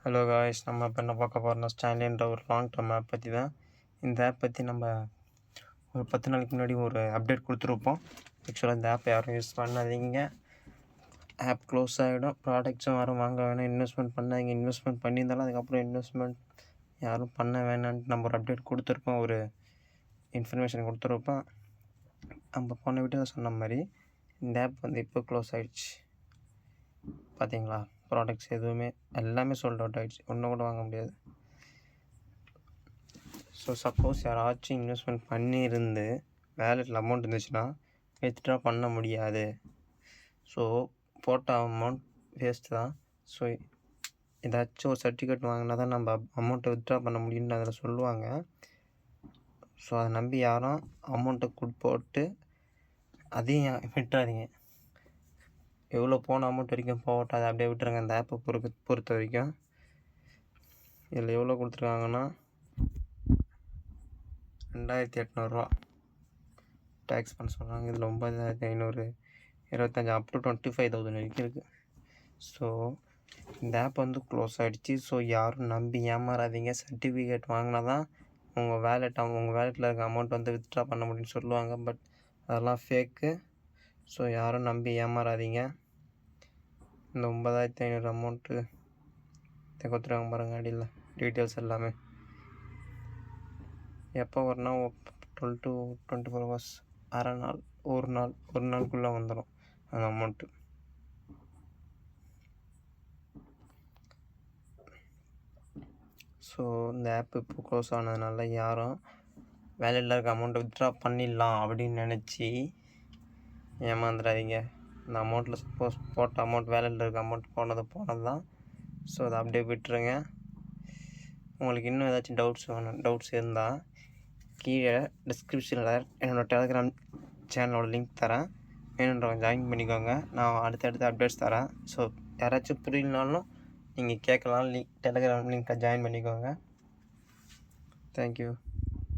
Hello guys, நம்ம இப்போ என்ன பார்க்க போகிறோம்னா ஸ்டான்லின்ற ஒரு லாங் டேர்ம் ஆப் பற்றி தான். இந்த ஆப் பற்றி நம்ம ஒரு 10 நாளைக்கு முன்னாடி ஒரு அப்டேட் கொடுத்துருப்போம். ஆக்சுவலாக இந்த ஆப் யாரும் யூஸ் பண்ணாதீங்க, ஆப் க்ளோஸ் ஆகிடும், ப்ராடக்ட்ஸும் யாரும் வாங்க வேணாம், இன்வெஸ்ட்மெண்ட் பண்ணாதீங்க. இன்வெஸ்ட்மெண்ட் பண்ணியிருந்தாலும் அதுக்கப்புறம் இன்வெஸ்ட்மெண்ட் யாரும் பண்ண வேணான்ட்டு நம்ம ஒரு அப்டேட் கொடுத்துருப்போம், ஒரு இன்ஃபர்மேஷன் கொடுத்துருப்போம். நம்ம போன வீட்டில் சொன்ன மாதிரி இந்த ஆப் வந்து இப்போ க்ளோஸ் ஆகிடுச்சு. பார்த்தீங்களா, ப்ராடக்ட்ஸ் எதுவுமே எல்லாமே சோல்ட் அவுட் ஆகிடுச்சு, ஒன்றும் கூட வாங்க முடியாது. ஸோ சப்போஸ் யாராச்சும் இன்வெஸ்ட்மெண்ட் பண்ணியிருந்து வேலெட்டில் அமௌண்ட் இருந்துச்சுன்னா வித்ட்ரா பண்ண முடியாது. ஸோ போட்ட அமௌண்ட் வேஸ்ட் தான். ஸோ ஏதாச்சும் ஒரு சர்டிஃபிகேட் வாங்கினா தான் நம்ம அமௌண்ட்டை வித்ட்ரா பண்ண முடியும்னு அதில் சொல்லுவாங்க. ஸோ அதை நம்பி யாரும் அமௌண்ட்டை போட்டு அதையும் விட்டுறாதீங்க. எவ்வளோ போன அமௌண்ட் வரைக்கும் போகட்டும், அதை அப்படியே விட்டுருங்க. அந்த ஆப்பை பொறுத்த வரைக்கும் இதில் எவ்வளோ கொடுத்துருக்காங்கன்னா 2800 டேக்ஸ் பண்ண சொல்கிறாங்க. இதில் 9500, 25 அப் டு 25,000 வரைக்கும் இருக்குது. ஸோ இந்த ஆப் வந்து க்ளோஸ் ஆகிடுச்சு. ஸோ யாரும் நம்பி ஏமாறாதீங்க. சர்டிஃபிகேட் வாங்கினா தான் உங்கள் வேலெட்டில் இருக்க அமௌண்ட் வந்து வித்ட்ரா பண்ண முடியும்னு சொல்லுவாங்க. பட் அதெல்லாம் ஃபேக்கு. ஸோ யாரும் நம்பி ஏமாறாதீங்க. இந்த 9500 அமௌண்ட்டு கொடுத்துருவாங்க பாருங்கள், அடியில் டீட்டெயில்ஸ் எல்லாமே. எப்போ வரனா 12 to 24 hours, அரை நாள், ஒரு நாளுக்குள்ளே வந்துடும் அந்த அமௌண்ட்டு. ஸோ இந்த ஆப் இப்போ க்ளோஸ் ஆனதுனால யாரும் வேலெட்டில் இருக்க அமௌண்ட்டை வித்ட்ரா பண்ணிடலாம் அப்படின்னு நினச்சி ஏமாந்துடாதீங்க. இந்த அமௌண்ட்டில் சப்போஸ் போட்ட அமௌண்ட், வேலெட்டில் இருக்க அமௌண்ட் போனது தான். ஸோ அதை அப்படியே விட்டுருங்க. உங்களுக்கு இன்னும் ஏதாச்சும் டவுட்ஸ் இருந்தால் கீழே டிஸ்கிரிப்ஷனில் என்னோடய டெலகிராம் சேனலோட லிங்க் தரேன், வேணுன்றவங்க ஜாயின் பண்ணிக்கோங்க. நான் அடுத்தடுத்த அப்டேட்ஸ் தரேன். ஸோ யாராச்சும் புரியலனாலும் நீங்கள் கேட்கலாம், டெலகிராம் லிங்க்கை ஜாயின் பண்ணிக்கோங்க. தேங்க்யூ.